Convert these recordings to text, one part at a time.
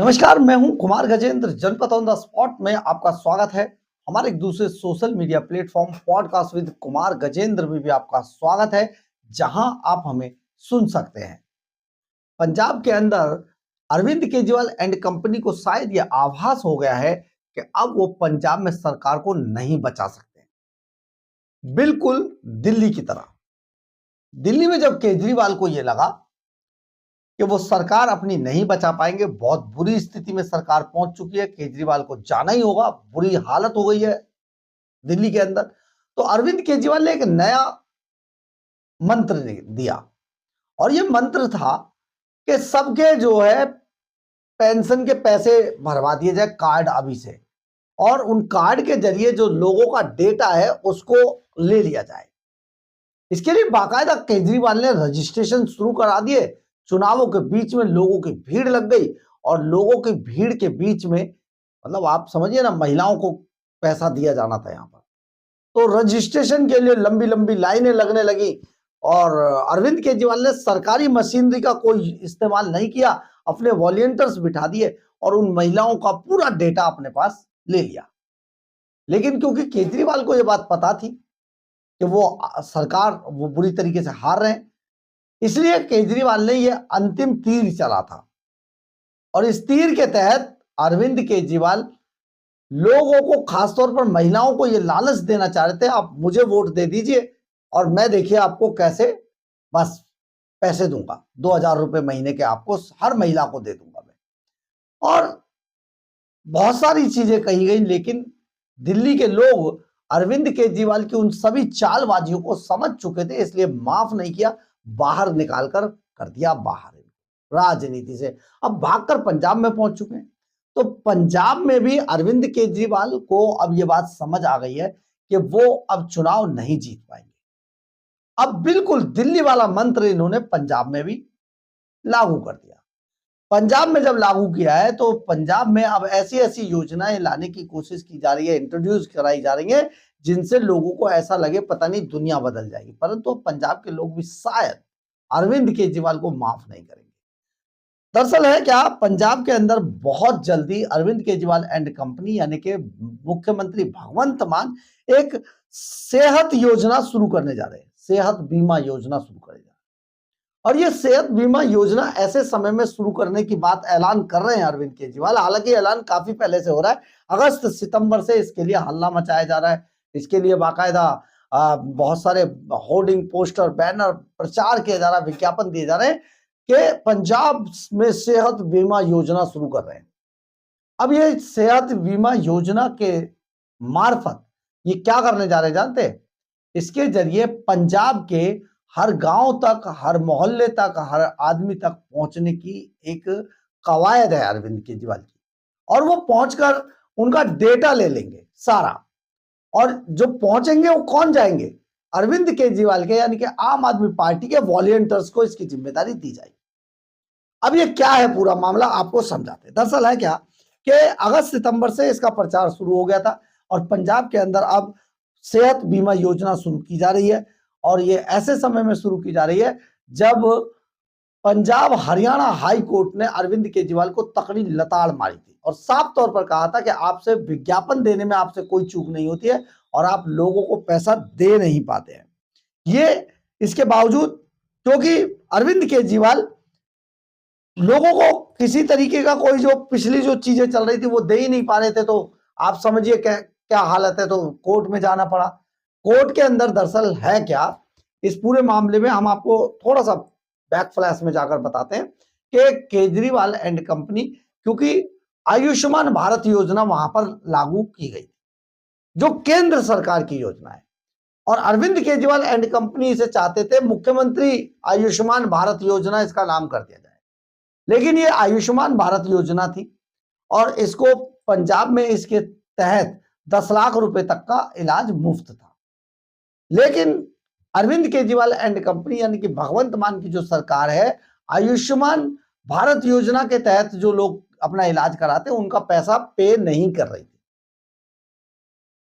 नमस्कार, मैं हूं कुमार गजेंद्र। जनपद ऑन द स्पॉट में आपका स्वागत है। हमारे एक दूसरे social media platform podcast with Kumar Gajendra में भी आपका स्वागत है, जहां आप हमें सुन सकते हैं। पंजाब के अंदर अरविंद केजरीवाल एंड कंपनी को शायद यह आभास हो गया है कि अब वो पंजाब में सरकार को नहीं बचा सकते। बिल्कुल दिल्ली की तरह। दिल्ली में जब केजरीवाल को यह लगा कि वो सरकार अपनी नहीं बचा पाएंगे, बहुत बुरी स्थिति में सरकार पहुंच चुकी है, केजरीवाल को जाना ही होगा, बुरी हालत हो गई है दिल्ली के अंदर, तो अरविंद केजरीवाल ने एक नया मंत्र दिया। और ये मंत्र था कि सबके जो है पेंशन के पैसे भरवा दिए जाए कार्ड अभी से, और उन कार्ड के जरिए जो लोगों का डेटा है उसको ले लिया जाए। इसके लिए बाकायदा केजरीवाल ने रजिस्ट्रेशन शुरू करा दिए। चुनावों के बीच में लोगों की भीड़ लग गई, और लोगों की भीड़ के बीच में मतलब आप समझिए ना, महिलाओं को पैसा दिया जाना था यहां पर। तो रजिस्ट्रेशन के लिए लंबी लंबी लाइनें लगने लगी, और अरविंद केजरीवाल ने सरकारी मशीनरी का कोई इस्तेमाल नहीं किया, अपने वॉलंटियर्स बिठा दिए और उन महिलाओं का पूरा डेटा अपने पास ले लिया। लेकिन क्योंकि केजरीवाल को यह बात पता थी कि वो सरकार वो बुरी तरीके से हार रहे हैं, इसलिए केजरीवाल ने यह अंतिम तीर चला था। और इस तीर के तहत अरविंद केजरीवाल लोगों को, खासतौर पर महिलाओं को, यह लालच देना चाह रहे थे, आप मुझे वोट दे दीजिए और मैं देखिए आपको कैसे बस पैसे दूंगा, 2000 रुपए महीने के आपको हर महिला को दे दूंगा मैं। और बहुत सारी चीजें कही गई, लेकिन दिल्ली के लोग अरविंद केजरीवाल की उन सभी चालबाजियों को समझ चुके थे, इसलिए माफ नहीं किया, बाहर निकालकर कर दिया बाहर राजनीति से। अब भागकर पंजाब में पहुंच चुके हैं। तो पंजाब में भी अरविंद केजरीवाल को अब यह बात समझ आ गई है कि वो अब चुनाव नहीं जीत पाएंगे। अब बिल्कुल दिल्ली वाला मंत्र इन्होंने पंजाब में भी लागू कर दिया। पंजाब में जब लागू किया है तो पंजाब में अब ऐसी ऐसी योजनाएं लाने की कोशिश की जा रही है, इंट्रोड्यूस कराई जा रही है, जिनसे लोगों को ऐसा लगे पता नहीं दुनिया बदल जाएगी। परंतु पंजाब के लोग भी शायद अरविंद केजरीवाल को माफ नहीं करेंगे। दरअसल है क्या, पंजाब के अंदर बहुत जल्दी अरविंद केजरीवाल एंड कंपनी यानी कि मुख्यमंत्री भगवंत मान एक सेहत योजना शुरू करने जा रहे हैं, सेहत बीमा योजना शुरू करने जा रहे हैं। और ये सेहत बीमा योजना ऐसे समय में शुरू करने की बात ऐलान कर रहे हैं अरविंद केजरीवाल। हालांकि ऐलान काफी पहले से हो रहा है, अगस्त सितंबर से इसके लिए हल्ला मचाया जा रहा है। इसके लिए बाकायदा बहुत सारे होर्डिंग, पोस्टर, बैनर प्रचार किया जा रहा है, विज्ञापन दिए जा रहे हैं कि पंजाब में सेहत बीमा योजना शुरू कर रहे हैं। अब ये सेहत बीमा योजना के मार्फत ये क्या करने जा रहे हैं जानते हैं? इसके जरिए पंजाब के हर गांव तक, हर मोहल्ले तक, हर आदमी तक पहुंचने की एक कवायद है अरविंद केजरीवाल की। और वो पहुंचकर उनका डेटा ले लेंगे सारा, और जो पहुंचेंगे वो कौन जाएंगे? अरविंद केजरीवाल के यानी कि आम आदमी पार्टी के वॉलंटियर्स को इसकी जिम्मेदारी दी जाएगी। अब ये क्या है पूरा मामला, आपको समझाते हैं। दरअसल है क्या कि अगस्त सितंबर से इसका प्रचार शुरू हो गया था, और पंजाब के अंदर अब सेहत बीमा योजना शुरू की जा रही है। और ये ऐसे समय में शुरू की जा रही है जब पंजाब हरियाणा हाई कोर्ट ने अरविंद केजरीवाल को तकड़ी लताड़ मारी थी, और साफ तौर पर कहा था कि आपसे विज्ञापन देने में आपसे कोई चूक नहीं होती है, और आप लोगों को पैसा दे नहीं पाते हैं। ये इसके बावजूद, क्योंकि अरविंद केजरीवाल लोगों को किसी तरीके का कोई जो पिछली जो चीजें चल रही थी वो दे ही नहीं पा रहे थे, तो आप समझिए क्या हालत है। तो कोर्ट में जाना पड़ा। कोर्ट के अंदर दरअसल है क्या, इस पूरे मामले में हम आपको थोड़ा सा बैक फ्लैश में जाकर बताते हैं कि केजरीवाल एंड कंपनी, क्योंकि आयुष्मान भारत योजना वहां पर लागू की गई जो केंद्र सरकार की योजना है, और अरविंद केजरीवाल एंड कंपनी इसे चाहते थे मुख्यमंत्री आयुष्मान भारत योजना इसका नाम कर दिया जाए। लेकिन ये आयुष्मान भारत योजना थी, और इसको पंजाब में इसके तहत 10 लाख रुपए तक का इलाज मुफ्त था। लेकिन अरविंद केजरीवाल एंड कंपनी यानी कि भगवंत मान की जो सरकार है, आयुष्मान भारत योजना के तहत जो लोग अपना इलाज कराते हैं उनका पैसा पे नहीं कर रही थी।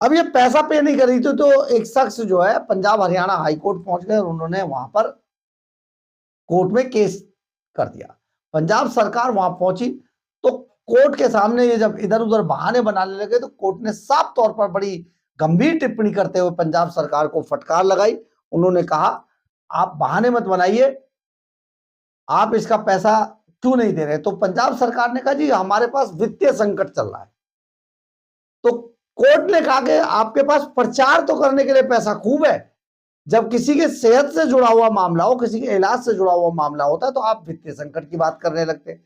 अब ये पैसा पे नहीं कर रही थी, तो एक शख्स जो है पंजाब हरियाणा हाई कोर्ट पहुंच गए, और उन्होंने वहां पर कोर्ट में केस कर दिया। पंजाब सरकार वहां पहुंची तो कोर्ट के सामने ये जब इधर उधर बहाने बनाने लगे तो कोर्ट ने साफ तौर पर बड़ी गंभीर टिप्पणी करते हुए पंजाब सरकार को फटकार लगाई। उन्होंने कहा आप बहाने मत बनाइए, आप इसका पैसा क्यों नहीं दे रहे? तो पंजाब सरकार ने कहा जी हमारे पास वित्तीय संकट चल रहा है। तो कोर्ट ने कहा कि आपके पास प्रचार तो करने के लिए पैसा खूब है, जब किसी के सेहत से जुड़ा हुआ मामला हो, किसी के इलाज से जुड़ा हुआ मामला होता है तो आप वित्तीय संकट की बात करने लगते हैं।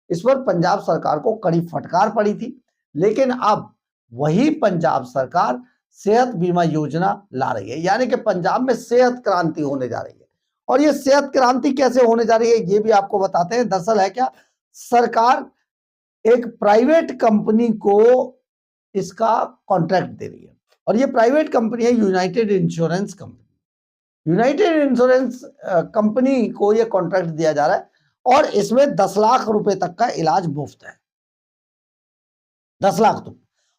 इस पर पंजाब सरकार को कड़ी फटकार पड़ी थी। लेकिन अब वही पंजाब सरकार सेहत बीमा योजना ला रही है, यानी कि पंजाब में सेहत क्रांति होने जा रही है। और ये सेहत क्रांति कैसे होने जा रही है ये भी आपको बताते हैं। दरअसल है क्या, सरकार एक प्राइवेट कंपनी को इसका कॉन्ट्रैक्ट दे रही है और ये प्राइवेट कंपनी है United insurance company. United insurance company को ये कॉन्ट्रैक्ट दिया जा रहा है और इसमें 10 लाख रुपए तक का इलाज मुफ्त है। 10 लाख तो,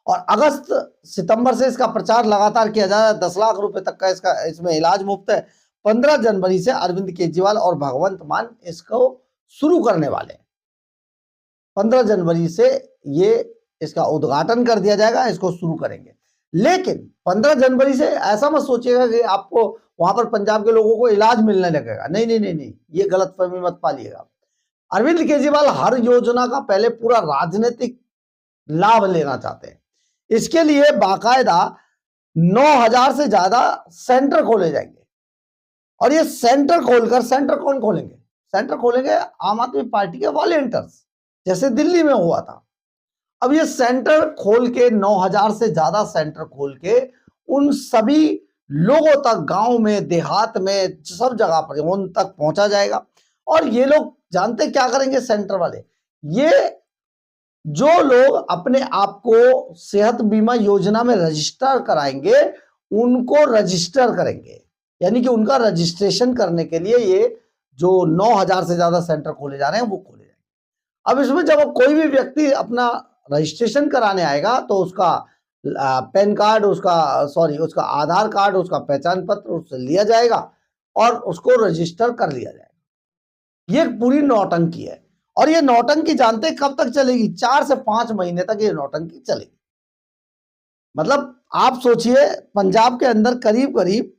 और अगस्त सितंबर से इसका प्रचार लगातार किया जा रहा है। 10 लाख रुपए तक का इसमें इलाज मुफ्त है। 15 जनवरी से अरविंद केजरीवाल और भगवंत मान इसको शुरू करने वाले हैं। 15 जनवरी से ये इसका उद्घाटन कर दिया जाएगा, इसको शुरू करेंगे। लेकिन 15 जनवरी से ऐसा मत सोचिएगा कि आपको वहां पर पंजाब के लोगों को इलाज मिलने लगेगा। नहीं नहीं नहीं नहीं, ये गलतफहमी मत पालिएगा। अरविंद केजरीवाल हर योजना का पहले पूरा राजनीतिक लाभ लेना चाहते हैं। इसके लिए बाकायदा 9,000 से ज्यादा सेंटर खोले जाएंगे और ये सेंटर खोलकर, सेंटर कौन खोलेंगे? सेंटर खोलेंगे आम आदमी पार्टी के वॉलेंटियर्स, जैसे दिल्ली में हुआ था। अब ये सेंटर खोल के 9,000 से ज्यादा सेंटर खोल के उन सभी लोगों तक, गांव में, देहात में, सब जगह पर उन तक पहुंचा जाएगा। और ये लोग जानते क्या करेंगे सेंटर वाले? ये जो लोग अपने आप को सेहत बीमा योजना में रजिस्टर कराएंगे उनको रजिस्टर करेंगे, यानी कि उनका रजिस्ट्रेशन करने के लिए ये जो 9,000 से ज्यादा सेंटर खोले जा रहे हैं वो खोले जाएंगे। अब इसमें जब कोई भी व्यक्ति अपना रजिस्ट्रेशन कराने आएगा तो उसका पैन कार्ड, उसका आधार कार्ड, उसका पहचान पत्र उससे लिया जाएगा और उसको रजिस्टर कर लिया जाएगा। ये पूरी नौटंकी है और ये नौटंकी जानते कब तक चलेगी? 4 से 5 महीने तक ये नौटंकी चलेगी। मतलब आप सोचिए, पंजाब के अंदर करीब करीब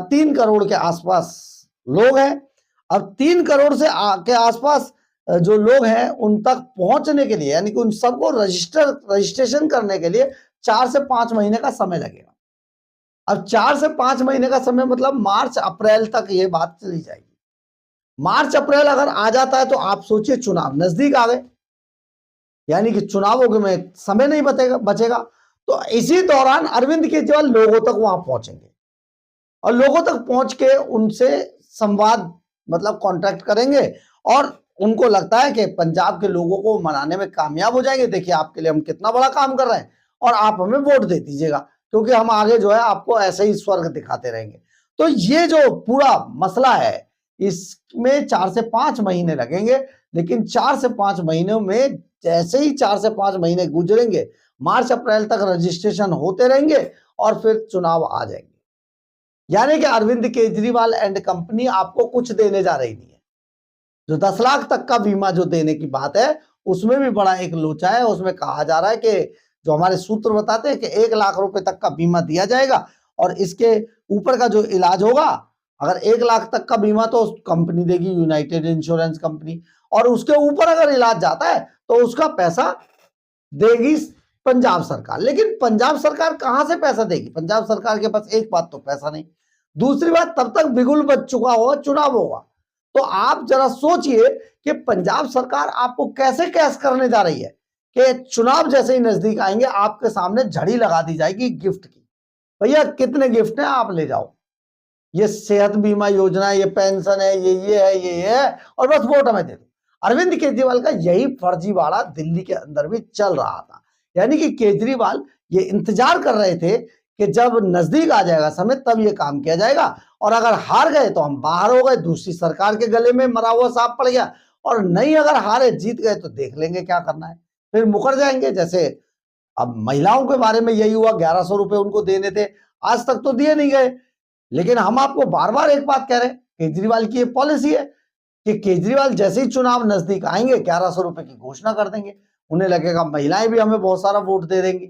3 करोड़ के आसपास लोग हैं। अब 3 करोड़ से के आसपास जो लोग हैं उन तक पहुंचने के लिए, यानी कि उन सबको रजिस्ट्रेशन करने के लिए 4 से 5 महीने का समय लगेगा। अब 4 से 5 महीने का समय मतलब मार्च अप्रैल तक ये बात चली जाएगी। मार्च अप्रैल अगर आ जाता है तो आप सोचिए चुनाव नजदीक आ गए, यानी कि चुनावों के में समय नहीं बचेगा। तो इसी दौरान अरविंद केजरीवाल लोगों तक वहां पहुंचेंगे और लोगों तक पहुंच के उनसे संवाद, मतलब कॉन्ट्रैक्ट करेंगे और उनको लगता है कि पंजाब के लोगों को मनाने में कामयाब हो जाएंगे। देखिए आपके लिए हम कितना बड़ा काम कर रहे हैं और आप हमें वोट दे दीजिएगा, क्योंकि हम आगे जो है आपको ऐसे ही स्वर्ग दिखाते रहेंगे। तो ये जो पूरा मसला है इसमें 4 से 5 महीने लगेंगे। लेकिन 4 से 5 महीनों में जैसे ही 4 से 5 महीने गुजरेंगे, मार्च अप्रैल तक रजिस्ट्रेशन होते रहेंगे और फिर चुनाव आ जाएंगे। यानी कि अरविंद केजरीवाल एंड कंपनी आपको कुछ देने जा रही नहीं है। जो 10 लाख तक का बीमा जो देने की बात है उसमें भी बड़ा एक लोचा है। उसमें कहा जा रहा है कि जो हमारे सूत्र बताते हैं कि 1 लाख रुपए तक का बीमा दिया जाएगा और इसके ऊपर का जो इलाज होगा, अगर 1 लाख तक का बीमा तो कंपनी देगी, यूनाइटेड इंश्योरेंस कंपनी, और उसके ऊपर अगर इलाज जाता है तो उसका पैसा देगी पंजाब सरकार। लेकिन पंजाब सरकार कहां से पैसा देगी? पंजाब सरकार के पास एक बात तो पैसा नहीं, दूसरी बात तब तक बिगुल बच चुका होगा, चुनाव होगा। तो आप जरा सोचिए कि पंजाब सरकार आपको कैसे कैश करने जा रही है कि चुनाव जैसे ही नजदीक आएंगे आपके सामने झड़ी लगा दी जाएगी गिफ्ट की। भैया कितने गिफ्ट हैं, आप ले जाओ, ये सेहत बीमा योजना, ये पेंशन है, ये है, और बस वोट हमें दे दो। अरविंद केजरीवाल का यही फर्जीवाड़ा दिल्ली के अंदर भी चल रहा था। यानी कि केजरीवाल ये इंतजार कर रहे थे कि जब नजदीक आ जाएगा समय तब ये काम किया जाएगा, और अगर हार गए तो हम बाहर हो गए, दूसरी सरकार के गले में मरा हुआ सांप पड़ गया, और नहीं अगर हारे जीत गए तो देख लेंगे क्या करना है, फिर मुकर जाएंगे। जैसे अब महिलाओं के बारे में यही हुआ, 1100 रुपए उनको देने थे, आज तक तो दिए नहीं गए। लेकिन हम आपको बार बार एक बात कह रहे हैं, केजरीवाल की ये पॉलिसी है कि केजरीवाल जैसे ही चुनाव नजदीक आएंगे 1100 रुपए की घोषणा कर देंगे। उन्हें लगेगा महिलाएं भी हमें बहुत सारा वोट दे देंगी।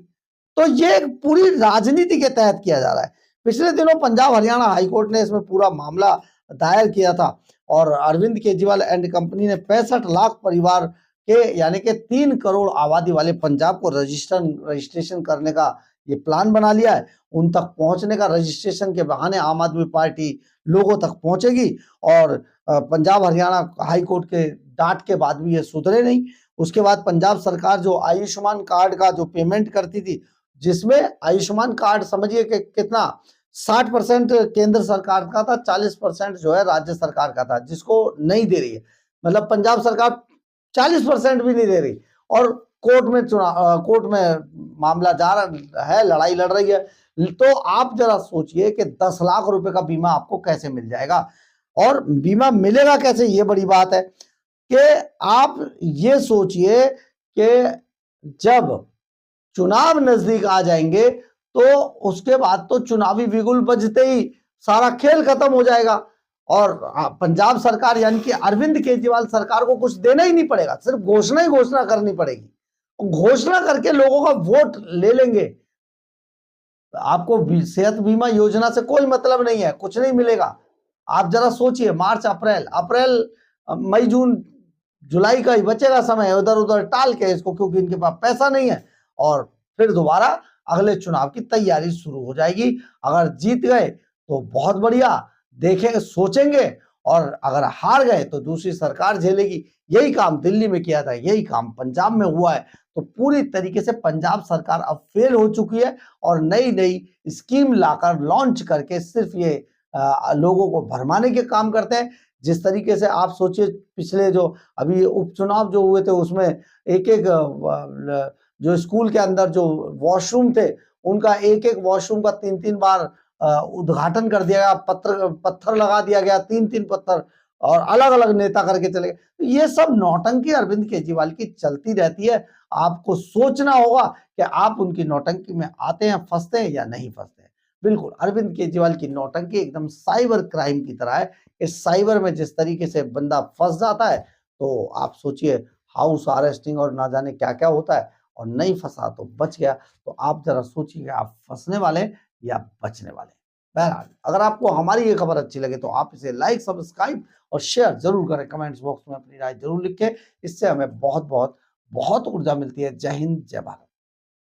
तो ये एक पूरी राजनीति के तहत किया जा रहा है। पिछले दिनों पंजाब हरियाणा हाईकोर्ट ने इसमें पूरा मामला दायर किया था और अरविंद केजरीवाल एंड कंपनी ने 65 लाख परिवार के यानी कि 3 करोड़ आबादी वाले पंजाब को रजिस्ट्रेशन करने का ये प्लान बना लिया है। उन तक पहुंचने का रजिस्ट्रेशन के बहाने आम आदमी पार्टी लोगों तक पहुंचेगी और पंजाब हरियाणा हाई कोर्ट के डांट के बाद भी ये सुधरे नहीं। उसके बाद पंजाब सरकार जो आयुष्मान कार्ड का जो पेमेंट करती थी, जिसमें आयुष्मान कार्ड समझिए कि कितना 60% केंद्र सरकार का था, 40% जो है राज्य सरकार का था, जिसको नहीं दे रही है। मतलब पंजाब सरकार 40% भी नहीं दे रही और कोर्ट में मामला जा रहा है, लड़ाई लड़ रही है। तो आप जरा सोचिए कि 10 लाख रुपए का बीमा आपको कैसे मिल जाएगा और बीमा मिलेगा कैसे, ये बड़ी बात है कि आप ये सोचिए कि जब चुनाव नजदीक आ जाएंगे तो उसके बाद तो चुनावी बिगुल बजते ही सारा खेल खत्म हो जाएगा और पंजाब सरकार यानी कि अरविंद केजरीवाल सरकार को कुछ देना ही नहीं पड़ेगा, सिर्फ घोषणा ही घोषणा करनी पड़ेगी। घोषणा करके लोगों का वोट ले लेंगे। आपको सेहत बीमा योजना से कोई मतलब नहीं है, कुछ नहीं मिलेगा। आप जरा सोचिए, मार्च अप्रैल मई जून जुलाई का ही बचेगा समय, उधर उधर टाल के इसको, क्योंकि इनके पास पैसा नहीं है और फिर दोबारा अगले चुनाव की तैयारी शुरू हो जाएगी। अगर जीत गए तो बहुत बढ़िया, देखेंगे सोचेंगे, और अगर हार गए तो दूसरी सरकार झेलेगी। यही काम दिल्ली में किया था, यही काम पंजाब में हुआ है। तो पूरी तरीके से पंजाब सरकार अब फेल हो चुकी है और नई नई स्कीम लाकर लॉन्च करके सिर्फ ये लोगों को भरमाने के काम करते हैं। जिस तरीके से आप सोचिए, पिछले जो अभी उपचुनाव जो हुए थे उसमें एक एक जो स्कूल के अंदर जो वॉशरूम थे, उनका एक एक वॉशरूम का 3-3 बार उद्घाटन कर दिया गया, पत्थर लगा दिया गया, 3-3 पत्थर, और अलग अलग नेता करके चले गए। तो ये सब नौटंकी अरविंद केजरीवाल की चलती रहती है। आपको सोचना होगा कि आप उनकी नौटंकी में आते हैं, फंसते हैं या नहीं फंसते हैं। बिल्कुल अरविंद केजरीवाल की नौटंकी एकदम साइबर क्राइम की तरह है। इस साइबर में जिस तरीके से बंदा फंस जाता है तो आप सोचिए हाउस अरेस्टिंग और ना जाने क्या क्या होता है, और नहीं फंसा तो बच गया। तो आप जरा सोचिए आप फंसने वाले या बचने वाले। बहरहाल अगर आपको हमारी ये खबर अच्छी लगे तो आप इसे लाइक, सब्सक्राइब और शेयर जरूर करें। कमेंट्स बॉक्स में अपनी राय जरूर लिखें, इससे हमें बहुत बहुत बहुत ऊर्जा मिलती है। जय हिंद, जय भारत।